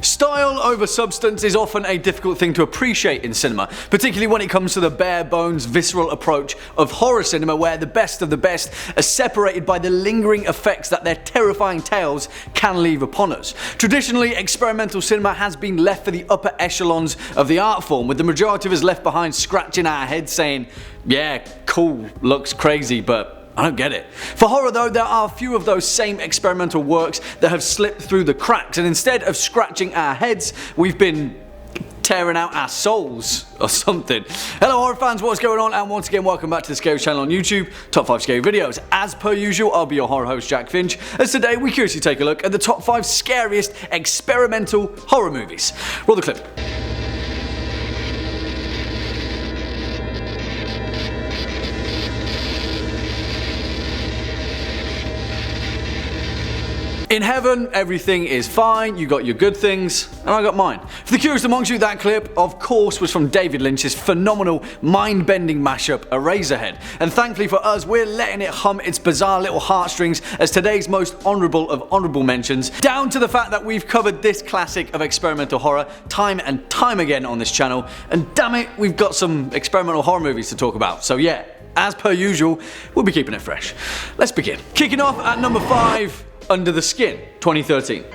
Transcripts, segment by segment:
Style over substance is often a difficult thing to appreciate in cinema, particularly when it comes to the bare bones, visceral approach of horror cinema, where the best of the best are separated by the lingering effects that their terrifying tales can leave upon us. Traditionally, experimental cinema has been left for the upper echelons of the art form, with the majority of us left behind scratching our heads saying, yeah, cool, looks crazy, but I don't get it. For horror though, there are a few of those same experimental works that have slipped through the cracks, and instead of scratching our heads, we've been tearing out our souls or something. Hello horror fans, what's going on? And once again, welcome back to the Scariest channel on YouTube, top 5 scary videos. As per usual, I'll be your horror host, Jack Finch, as today we curiously take a look at the top 5 scariest experimental horror movies. Roll the clip. In heaven, everything is fine, you got your good things, and I got mine. For the curious amongst you, that clip, of course, was from David Lynch's phenomenal, mind-bending mashup, Eraserhead. And thankfully for us, we're letting it hum its bizarre little heartstrings as today's most honourable of honourable mentions, down to the fact that we've covered this classic of experimental horror time and time again on this channel, and damn it, we've got some experimental horror movies to talk about, so yeah, as per usual, we'll be keeping it fresh. Let's begin. Kicking off at number 5, Under the Skin, 2013.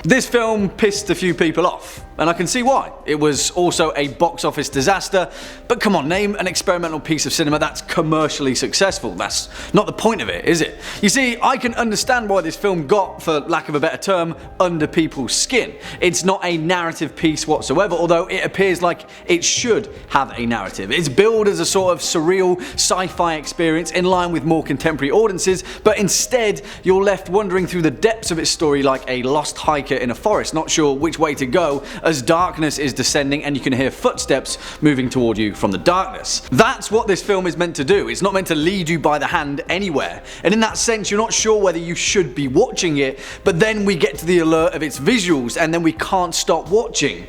This film pissed a few people off, and I can see why. It was also a box office disaster, but come on, name an experimental piece of cinema that's commercially successful. That's not the point of it, is it? You see, I can understand why this film got, for lack of a better term, under people's skin. It's not a narrative piece whatsoever, although it appears like it should have a narrative. It's billed as a sort of surreal sci-fi experience in line with more contemporary audiences, but instead you're left wandering through the depths of its story like a lost hiker in a forest, not sure which way to go as darkness is descending and you can hear footsteps moving toward you from the darkness. That's what this film is meant to do. It's not meant to lead you by the hand anywhere, and in that sense you're not sure whether you should be watching it, but then we get to the alert of its visuals and then we can't stop watching.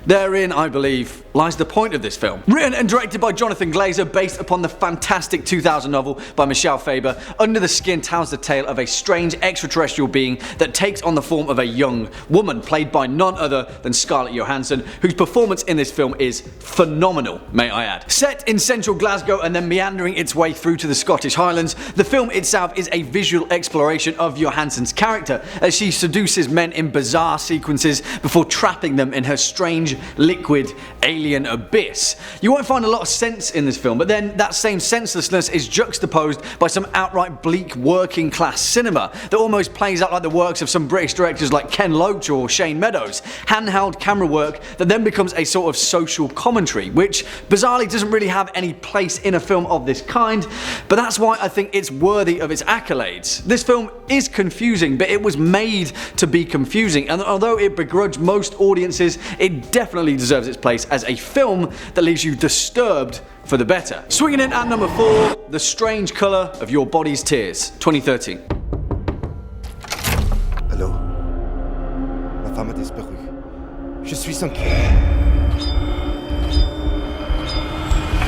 Therein, I believe, lies the point of this film. Written and directed by Jonathan Glazer, based upon the fantastic 2000 novel by Michelle Faber, Under the Skin tells the tale of a strange extraterrestrial being that takes on the form of a young woman, played by none other than Scarlett Johansson, whose performance in this film is phenomenal, may I add. Set in central Glasgow and then meandering its way through to the Scottish Highlands, the film itself is a visual exploration of Johansson's character as she seduces men in bizarre sequences before trapping them in her strange, liquid, alien abyss. You won't find a lot of sense in this film, but then that same senselessness is juxtaposed by some outright bleak working class cinema that almost plays out like the works of some British directors like Ken Loach or Shane Meadows. Handheld camera work that then becomes a sort of social commentary, which bizarrely doesn't really have any place in a film of this kind, but that's why I think it's worthy of its accolades. This film is confusing, but it was made to be confusing, and although it begrudged most audiences, it definitely deserves its place as a film that leaves you disturbed for the better. Swinging in at number 4, The Strange Colour of Your Body's Tears, 2013. Allô? Ma femme a disparu. Je suis inquiet.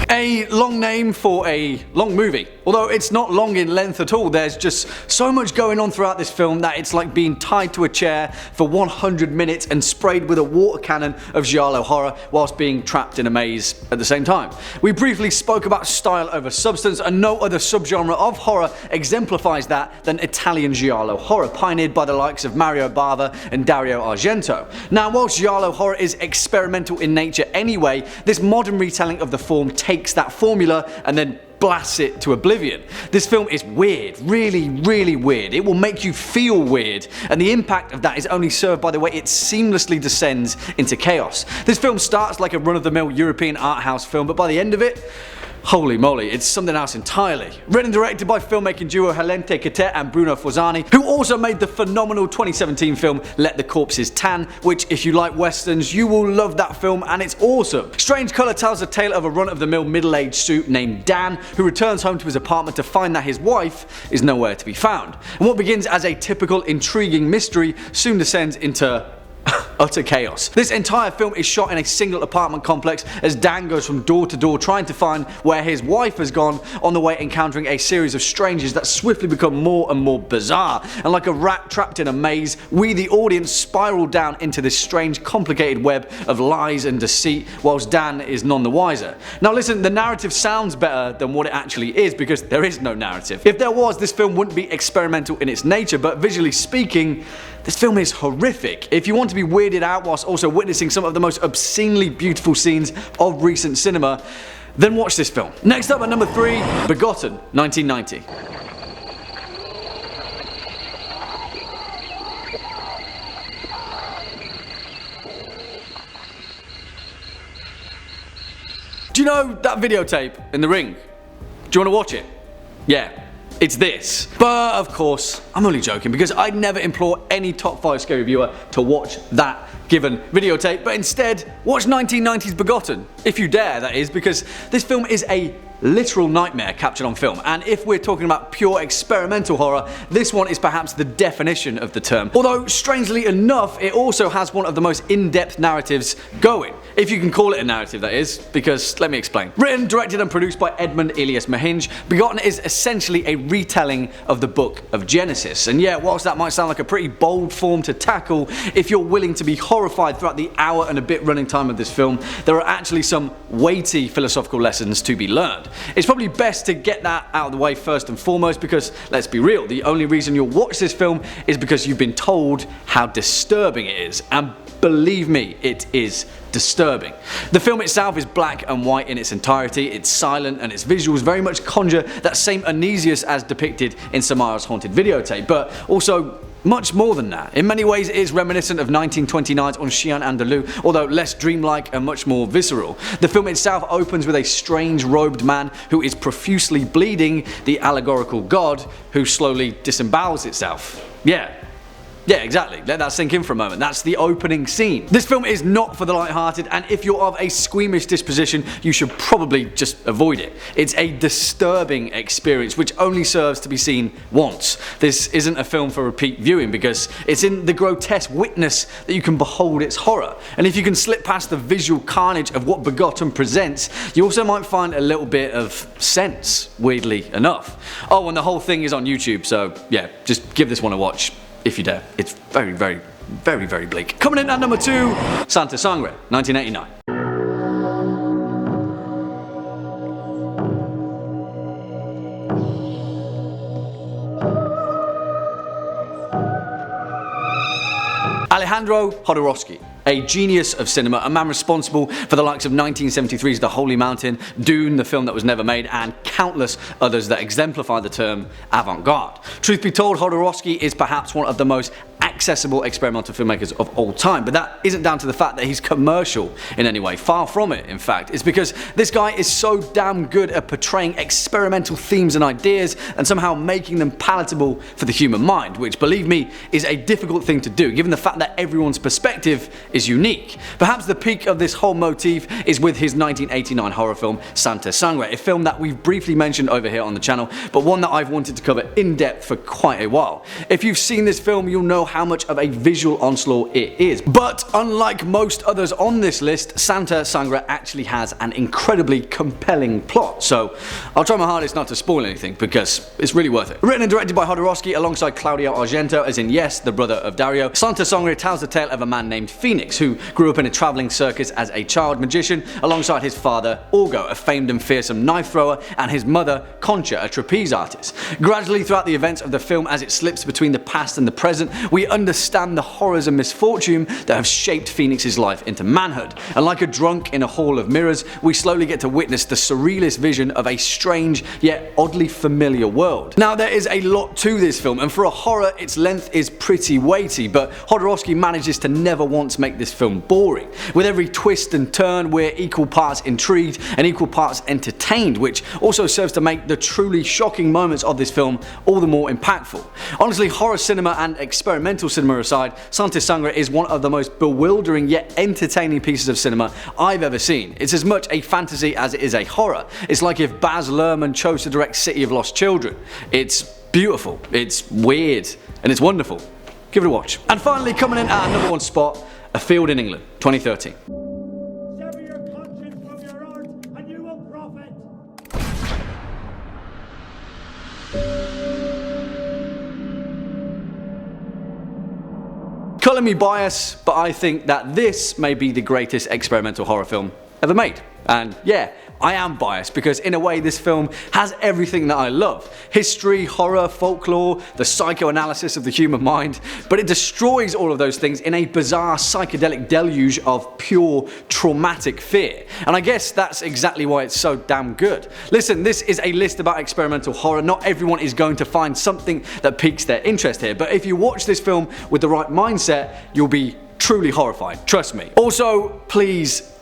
A long name for a long movie. Although it's not long in length at all, there's just so much going on throughout this film that it's like being tied to a chair for 100 minutes and sprayed with a water cannon of giallo horror whilst being trapped in a maze at the same time. We briefly spoke about style over substance, and no other subgenre of horror exemplifies that than Italian giallo horror, pioneered by the likes of Mario Bava and Dario Argento. Now, whilst giallo horror is experimental in nature anyway, this modern retelling of the form takes that formula and then blasts it to oblivion. This film is weird, really, really weird. It will make you feel weird, and the impact of that is only served by the way it seamlessly descends into chaos. This film starts like a run-of-the-mill European art house film, but by the end of it, holy moly, it's something else entirely. Written and directed by filmmaking duo Helente Catet and Bruno Forzani, who also made the phenomenal 2017 film Let the Corpses Tan, which if you like westerns, you will love that film and it's awesome. Strange Colour tells the tale of a run-of-the-mill middle-aged suit named Dan, who returns home to his apartment to find that his wife is nowhere to be found. And what begins as a typical intriguing mystery soon descends into utter chaos. This entire film is shot in a single apartment complex as Dan goes from door to door trying to find where his wife has gone, on the way encountering a series of strangers that swiftly become more and more bizarre. And like a rat trapped in a maze, we the audience spiral down into this strange complicated web of lies and deceit, whilst Dan is none the wiser. Now listen, the narrative sounds better than what it actually is because there is no narrative. If there was, this film wouldn't be experimental in its nature, but visually speaking, this film is horrific. If you want to be weirded out whilst also witnessing some of the most obscenely beautiful scenes of recent cinema, then watch this film. Next up at number 3, Begotten, 1990. Do you know that videotape in the ring? Do you want to watch it? Yeah. It's this. But of course, I'm only joking because I'd never implore any top 5 scary viewer to watch that given videotape, but instead watch 1990's Begotten, if you dare that is, because this film is a literal nightmare captured on film, and if we're talking about pure experimental horror, this one is perhaps the definition of the term. Although strangely enough, it also has one of the most in-depth narratives going. If you can call it a narrative, that is, because let me explain. Written, directed and produced by Edmund Elias Mahinj, Begotten is essentially a retelling of the book of Genesis. And yeah, whilst that might sound like a pretty bold form to tackle, if you're willing to be horrified throughout the hour and a bit running time of this film, there are actually some weighty philosophical lessons to be learned. It's probably best to get that out of the way first and foremost because, let's be real, the only reason you'll watch this film is because you've been told how disturbing it is. And believe me, it is disturbing. The film itself is black and white in its entirety, it's silent, and its visuals very much conjure that same uneasiness as depicted in Samara's haunted videotape, but also much more than that. In many ways it is reminiscent of 1929's On Chien Andalou, although less dreamlike and much more visceral. The film itself opens with a strange robed man who is profusely bleeding the allegorical god who slowly disembowels itself. Yeah, exactly. Let that sink in for a moment. That's the opening scene. This film is not for the light-hearted, and if you're of a squeamish disposition, you should probably just avoid it. It's a disturbing experience which only serves to be seen once. This isn't a film for repeat viewing because it's in the grotesque witness that you can behold its horror. And if you can slip past the visual carnage of what Begotten presents, you also might find a little bit of sense, weirdly enough. Oh, and the whole thing is on YouTube, so yeah, just give this one a watch. If you dare. It's very, very, very, very bleak. Coming in at number 2, Sangre, 1989. Alejandro Jodorowsky, a genius of cinema, a man responsible for the likes of 1973's The Holy Mountain, Dune, the film that was never made, and countless others that exemplify the term avant-garde. Truth be told, Jodorowsky is perhaps one of the most accessible experimental filmmakers of all time, but that isn't down to the fact that he's commercial in any way. Far from it, in fact. It's because this guy is so damn good at portraying experimental themes and ideas and somehow making them palatable for the human mind, which, believe me, is a difficult thing to do, given the fact that everyone's perspective is unique. Perhaps the peak of this whole motif is with his 1989 horror film Sangre, a film that we've briefly mentioned over here on the channel, but one that I've wanted to cover in depth for quite a while. If you've seen this film, you'll know how much of a visual onslaught it is. But unlike most others on this list, Sangre actually has an incredibly compelling plot, so I'll try my hardest not to spoil anything because it's really worth it. Written and directed by Jodorowsky alongside Claudio Argento, as in yes, the brother of Dario, Sangre tells the tale of a man named Phoenix who grew up in a travelling circus as a child magician alongside his father Orgo, a famed and fearsome knife thrower, and his mother Concha, a trapeze artist. Gradually throughout the events of the film, as it slips between the past and the present, we understand the horrors and misfortune that have shaped Phoenix's life into manhood. And like a drunk in a hall of mirrors, we slowly get to witness the surrealist vision of a strange yet oddly familiar world. Now there is a lot to this film, and for a horror its length is pretty weighty, but Jodorowsky manages to never once make this film boring. With every twist and turn we're equal parts intrigued and equal parts entertained, which also serves to make the truly shocking moments of this film all the more impactful. Honestly, horror cinema and experimental cinema aside, Sangre is one of the most bewildering yet entertaining pieces of cinema I've ever seen. It's as much a fantasy as it is a horror. It's like if Baz Luhrmann chose to direct City of Lost Children. It's beautiful, it's weird, and it's wonderful. Give it a watch. And finally, coming in at number 1 spot, Afield in England, 2013. Sever your conscience from your art, and you will profit. Colour me biased, but I think that this may be the greatest experimental horror film ever made. And yeah, I am biased because in a way this film has everything that I love. History, horror, folklore, the psychoanalysis of the human mind, but it destroys all of those things in a bizarre psychedelic deluge of pure traumatic fear. And I guess that's exactly why it's so damn good. Listen, this is a list about experimental horror. Not everyone is going to find something that piques their interest here, but if you watch this film with the right mindset, you'll be truly horrified, trust me. Also, please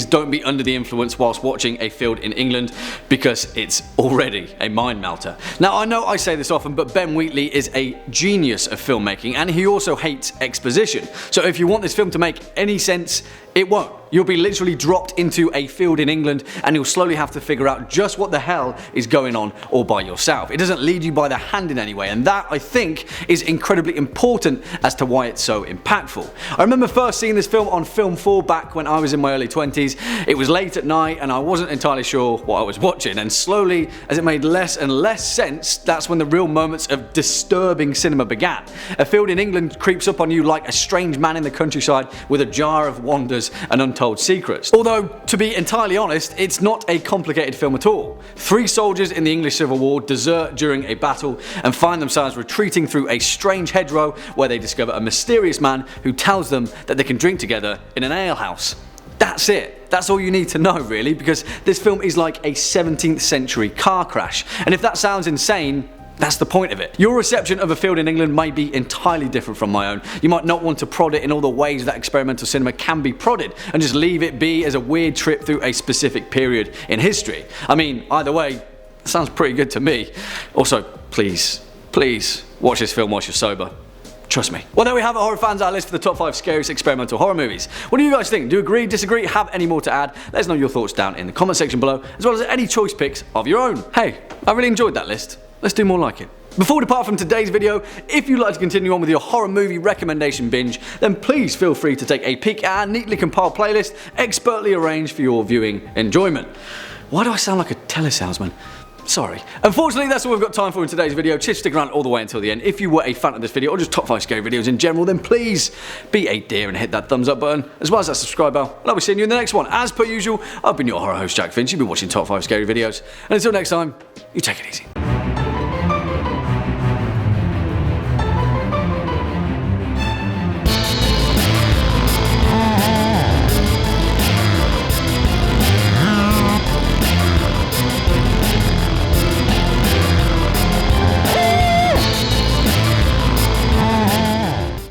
don't be under the influence whilst watching Afield in England, because it's already a mind melter. Now I know I say this often, but Ben Wheatley is a genius of filmmaking and he also hates exposition. So if you want this film to make any sense, it won't. You'll be literally dropped into a field in England and you'll slowly have to figure out just what the hell is going on all by yourself. It doesn't lead you by the hand in any way, and that, I think, is incredibly important as to why it's so impactful. I remember first seeing this film on Film 4 back when I was in my early 20s. It was late at night and I wasn't entirely sure what I was watching, and slowly, as it made less and less sense, that's when the real moments of disturbing cinema began. A field in England creeps up on you like a strange man in the countryside with a jar of wonders and untold secrets. Although, to be entirely honest, it's not a complicated film at all. 3 soldiers in the English Civil War desert during a battle and find themselves retreating through a strange hedgerow where they discover a mysterious man who tells them that they can drink together in an alehouse. That's it. That's all you need to know, really, because this film is like a 17th century car crash. And if that sounds insane, that's the point of it. Your reception of Afield in England may be entirely different from my own. You might not want to prod it in all the ways that experimental cinema can be prodded, and just leave it be as a weird trip through a specific period in history. I mean, either way, it sounds pretty good to me. Also, please watch this film whilst you're sober. Trust me. Well, there we have it, horror fans, our list for the top 5 scariest experimental horror movies. What do you guys think? Do you agree, disagree, have any more to add? Let us know your thoughts down in the comment section below, as well as any choice picks of your own. Hey, I really enjoyed that list. Let's do more like it. Before we depart from today's video, if you'd like to continue on with your horror movie recommendation binge, then please feel free to take a peek at our neatly compiled playlist, expertly arranged for your viewing enjoyment. Why do I sound like a telesalesman? Sorry. Unfortunately, that's all we've got time for in today's video. Just stick around all the way until the end. If you were a fan of this video, or just top 5 scary videos in general, then please be a dear and hit that thumbs up button, as well as that subscribe bell, and I'll be seeing you in the next one. As per usual, I've been your horror host, Jack Finch. You've been watching top 5 scary videos, and until next time, you take it easy.